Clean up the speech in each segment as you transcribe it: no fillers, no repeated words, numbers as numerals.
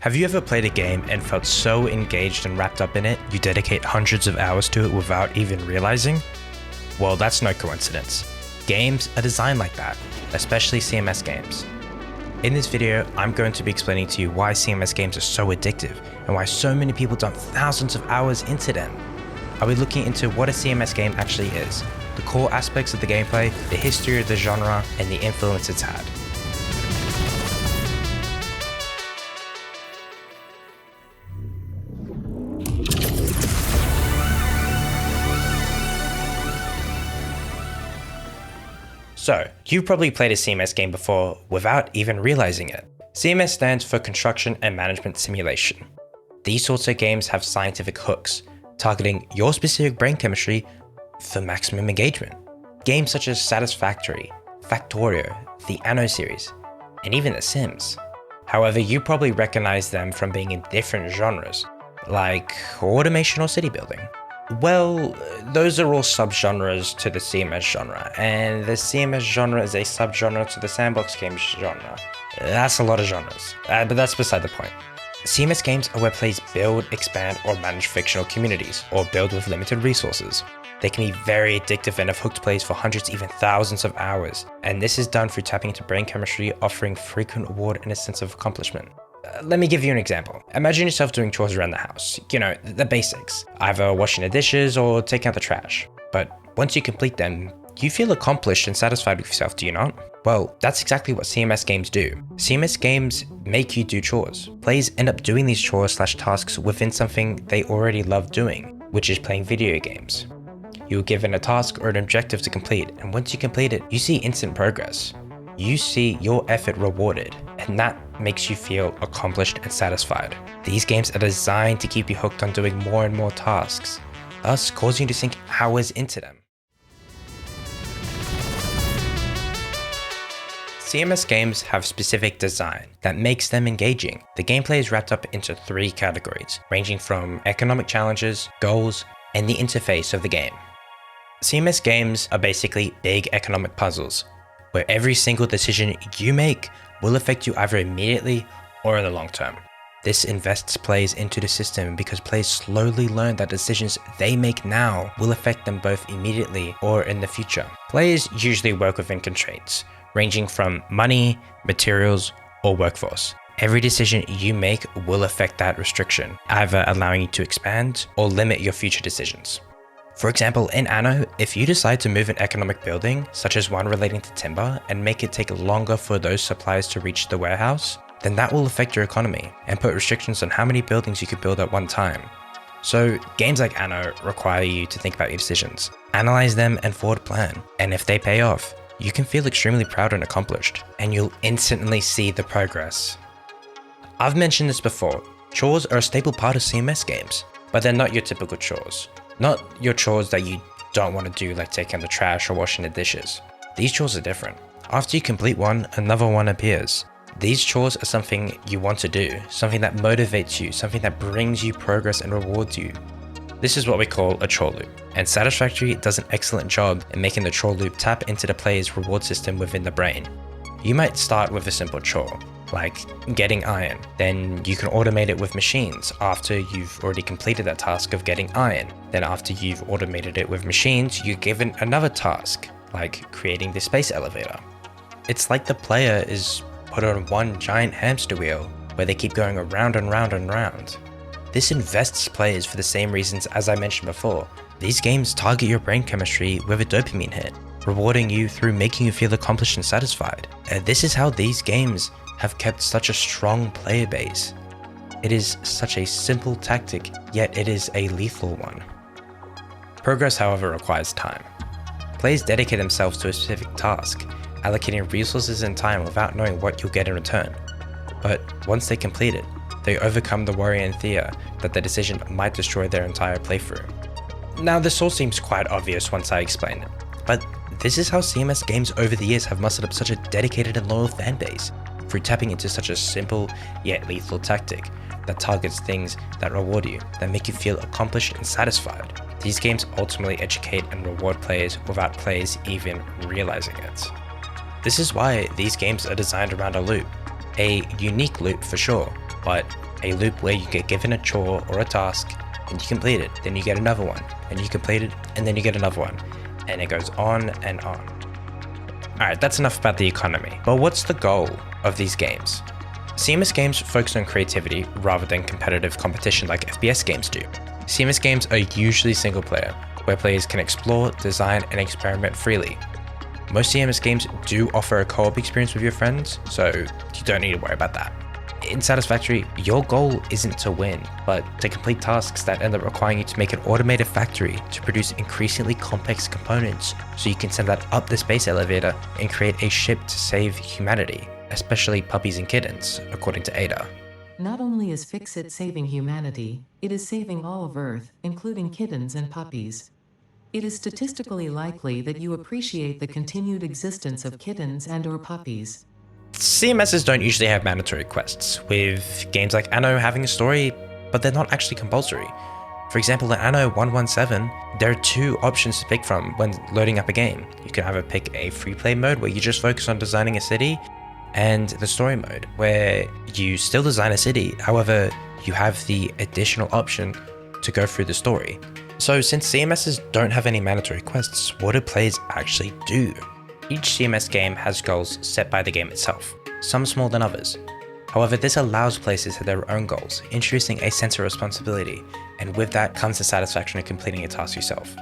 Have you ever played a game and felt so engaged and wrapped up in it, you dedicate hundreds of hours to it without even realizing? Well, that's no coincidence. Games are designed like that, especially CMS games. In this video, I'm going to be explaining to you why CMS games are so addictive and why so many people dump thousands of hours into them. I'll be looking into what a CMS game actually is, the core aspects of the gameplay, the history of the genre, and the influence it's had. So, you've probably played a CMS game before without even realizing it. CMS stands for Construction and Management Simulation. These sorts of games have scientific hooks, targeting your specific brain chemistry for maximum engagement. Games such as Satisfactory, Factorio, the Anno series, and even The Sims. However, you probably recognize them from being in different genres, like automation or city building. Well, those are all subgenres to the CMS genre, and the CMS genre is a subgenre to the sandbox games genre. That's a lot of genres, but that's beside the point. CMS games are where players build, expand, or manage fictional communities, or build with limited resources. They can be very addictive and have hooked players for hundreds, even thousands of hours, and this is done through tapping into brain chemistry, offering frequent reward and a sense of accomplishment. Let me give you an example. Imagine yourself doing chores around the house. You know, the basics. Either washing the dishes or taking out the trash. But once you complete them, you feel accomplished and satisfied with yourself, do you not? Well, that's exactly what CMS games do. CMS games make you do chores. Players end up doing these chores/tasks within something they already love doing, which is playing video games. You're given a task or an objective to complete, and once you complete it, you see instant progress. You see your effort rewarded, and that makes you feel accomplished and satisfied. These games are designed to keep you hooked on doing more and more tasks, thus causing you to sink hours into them. CMS games have specific design that makes them engaging. The gameplay is wrapped up into 3 categories, ranging from economic challenges, goals, and the interface of the game. CMS games are basically big economic puzzles, where every single decision you make will affect you either immediately or in the long term. This invests players into the system because players slowly learn that decisions they make now will affect them both immediately or in the future. Players usually work within constraints, ranging from money, materials, or workforce. Every decision you make will affect that restriction, either allowing you to expand or limit your future decisions. For example, in Anno, if you decide to move an economic building, such as one relating to timber, and make it take longer for those supplies to reach the warehouse, then that will affect your economy and put restrictions on how many buildings you could build at one time. So games like Anno require you to think about your decisions, analyze them and forward plan, and if they pay off, you can feel extremely proud and accomplished, and you'll instantly see the progress. I've mentioned this before, chores are a staple part of CMS games, but they're not your typical chores. Not your chores that you don't want to do, like taking out the trash or washing the dishes. These chores are different. After you complete one, another one appears. These chores are something you want to do, something that motivates you, something that brings you progress and rewards you. This is what we call a chore loop, and Satisfactory does an excellent job in making the chore loop tap into the player's reward system within the brain. You might start with a simple chore, like getting iron. Then you can automate it with machines after you've already completed that task of getting iron. Then after you've automated it with machines, you're given another task, like creating the space elevator. It's like the player is put on one giant hamster wheel where they keep going around and round and round. This invests players for the same reasons as I mentioned before. These games target your brain chemistry with a dopamine hit, rewarding you through making you feel accomplished and satisfied. And this is how these games have kept such a strong player base. It is such a simple tactic, yet it is a lethal one. Progress, however, requires time. Players dedicate themselves to a specific task, allocating resources and time without knowing what you'll get in return. But once they complete it, they overcome the worry and fear that the decision might destroy their entire playthrough. Now, this all seems quite obvious once I explain it, but this is how CMS games over the years have mustered up such a dedicated and loyal fan base, through tapping into such a simple yet lethal tactic that targets things that reward you, that make you feel accomplished and satisfied. These games ultimately educate and reward players without players even realizing it. This is why these games are designed around a loop. A unique loop for sure, but a loop where you get given a chore or a task, and you complete it, then you get another one, and you complete it, and then you get another one, and it goes on and on. Alright, that's enough about the economy, but what's the goal of these games? CMS games focus on creativity rather than competitive competition like FPS games do. CMS games are usually single player, where players can explore, design, and experiment freely. Most CMS games do offer a co-op experience with your friends, so you don't need to worry about that. In Satisfactory, your goal isn't to win, but to complete tasks that end up requiring you to make an automated factory to produce increasingly complex components, so you can send that up the space elevator and create a ship to save humanity, especially puppies and kittens, according to Ada. Not only is Fix-It saving humanity, it is saving all of Earth, including kittens and puppies. It is statistically likely that you appreciate the continued existence of kittens and/or puppies. CMSs don't usually have mandatory quests, with games like Anno having a story, but they're not actually compulsory. For example, in Anno 117, there are two options to pick from when loading up a game. You can either pick a free play mode where you just focus on designing a city, and the story mode where you still design a city, however, you have the additional option to go through the story. So since CMSs don't have any mandatory quests, what do players actually do? Each CMS game has goals set by the game itself, some smaller than others. However, this allows players to set their own goals, introducing a sense of responsibility, and with that comes the satisfaction of completing a task yourself.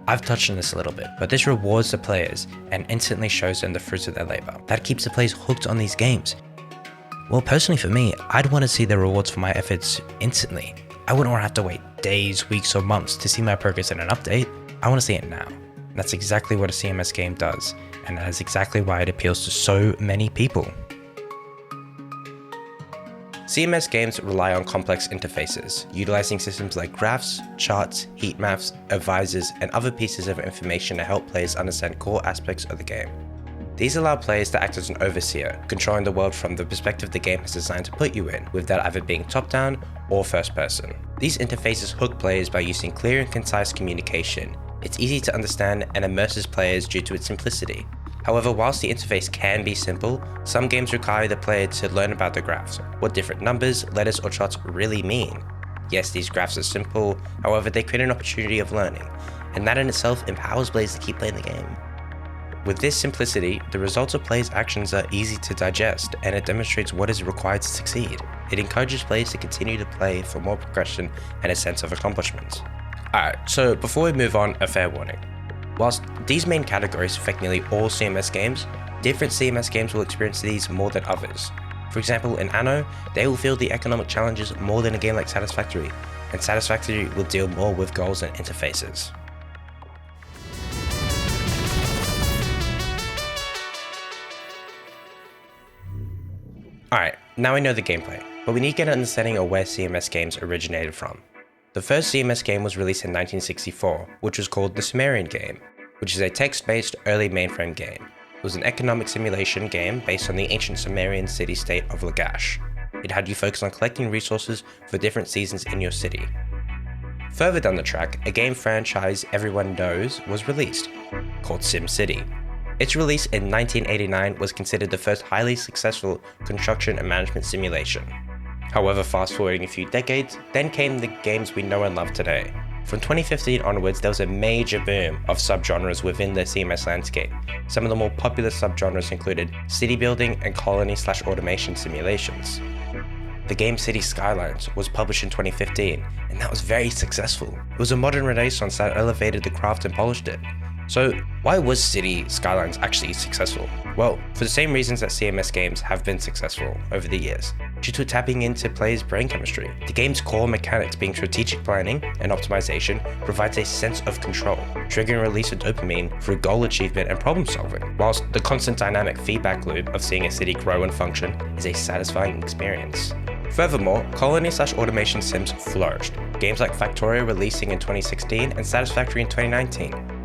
I've touched on this a little bit, but this rewards the players and instantly shows them the fruits of their labor. That keeps the players hooked on these games. Well, personally for me, I'd want to see the rewards for my efforts instantly. I wouldn't want to have to wait days, weeks, or months to see my progress in an update. I want to see it now. And that's exactly what a CMS game does, and that is exactly why it appeals to so many people. CMS games rely on complex interfaces, utilizing systems like graphs, charts, heat maps, advisors, and other pieces of information to help players understand core aspects of the game. These allow players to act as an overseer, controlling the world from the perspective the game is designed to put you in, with that either being top-down or first-person. These interfaces hook players by using clear and concise communication. It's easy to understand and immerses players due to its simplicity. However, whilst the interface can be simple, some games require the player to learn about the graphs, what different numbers, letters, or charts really mean. Yes, these graphs are simple, however they create an opportunity of learning, and that in itself empowers players to keep playing the game. With this simplicity, the results of players' actions are easy to digest, and it demonstrates what is required to succeed. It encourages players to continue to play for more progression and a sense of accomplishment. Alright, so before we move on, a fair warning. Whilst these main categories affect nearly all CMS games, different CMS games will experience these more than others. For example, in Anno, they will feel the economic challenges more than a game like Satisfactory, and Satisfactory will deal more with goals and interfaces. Alright, now we know the gameplay, but we need to get an understanding of where CMS games originated from. The first CMS game was released in 1964, which was called the Sumerian game, which is a text-based early mainframe game. It was an economic simulation game based on the ancient Sumerian city-state of Lagash. It had you focus on collecting resources for different seasons in your city. Further down the track, a game franchise everyone knows was released, called SimCity. Its release in 1989 was considered the first highly successful construction and management simulation. However, fast forwarding a few decades, then came the games we know and love today. From 2015 onwards, there was a major boom of subgenres within the CMS landscape. Some of the more popular subgenres included city building and colony/automation simulations. The game City Skylines was published in 2015, and that was very successful. It was a modern renaissance that elevated the craft and polished it. So why was City Skylines actually successful? Well, for the same reasons that CMS games have been successful over the years. Due to tapping into players' brain chemistry, the game's core mechanics being strategic planning and optimization provides a sense of control, triggering a release of dopamine through goal achievement and problem solving, whilst the constant dynamic feedback loop of seeing a city grow and function is a satisfying experience. Furthermore, colony/automation sims flourished, games like Factorio releasing in 2016 and Satisfactory in 2019.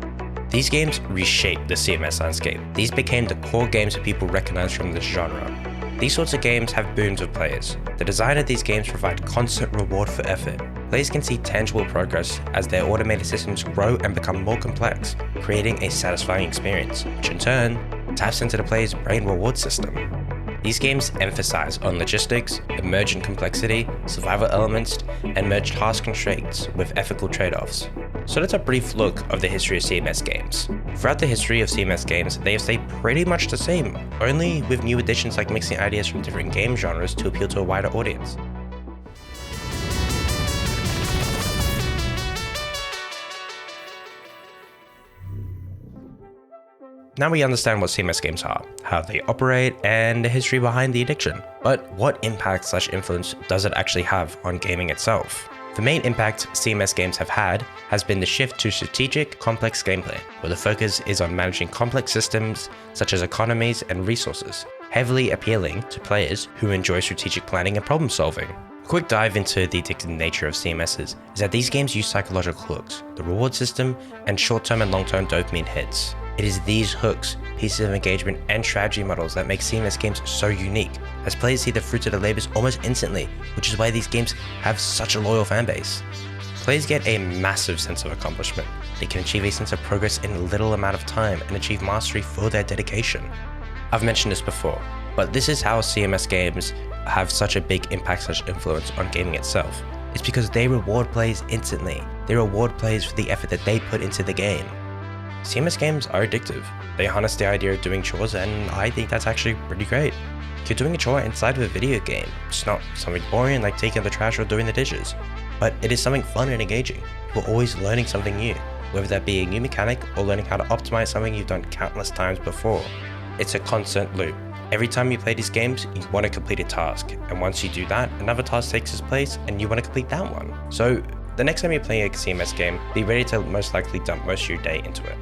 These games reshaped the CMS landscape. These became the core games that people recognize from this genre. These sorts of games have booms of players. The design of these games provide constant reward for effort. Players can see tangible progress as their automated systems grow and become more complex, creating a satisfying experience, which in turn taps into the player's brain reward system. These games emphasize on logistics, emergent complexity, survival elements, and merge task constraints with ethical trade-offs. So that's a brief look of the history of CMS games. Throughout the history of CMS games, they have stayed pretty much the same, only with new additions like mixing ideas from different game genres to appeal to a wider audience. Now we understand what CMS games are, how they operate, and the history behind the addiction. But what impact/influence does it actually have on gaming itself? The main impact CMS games have had has been the shift to strategic, complex gameplay, where the focus is on managing complex systems such as economies and resources, heavily appealing to players who enjoy strategic planning and problem solving. A quick dive into the addictive nature of CMSs is that these games use psychological hooks, the reward system, and short-term and long-term dopamine hits. It is these hooks, pieces of engagement, and strategy models that make CMS games so unique, as players see the fruits of their labors almost instantly, which is why these games have such a loyal fanbase. Players get a massive sense of accomplishment. They can achieve a sense of progress in a little amount of time and achieve mastery for their dedication. I've mentioned this before, but this is how CMS games have such a big impact/influence on gaming itself. It's because they reward players instantly. They reward players for the effort that they put into the game. CMS games are addictive. They harness the idea of doing chores, and I think that's actually pretty great. You're doing a chore inside of a video game. It's not something boring like taking out the trash or doing the dishes, but it is something fun and engaging. You're always learning something new, whether that be a new mechanic or learning how to optimize something you've done countless times before. It's a constant loop. Every time you play these games, you want to complete a task, and once you do that, another task takes its place and you want to complete that one. So the next time you're playing a CMS game, be ready to most likely dump most of your day into it.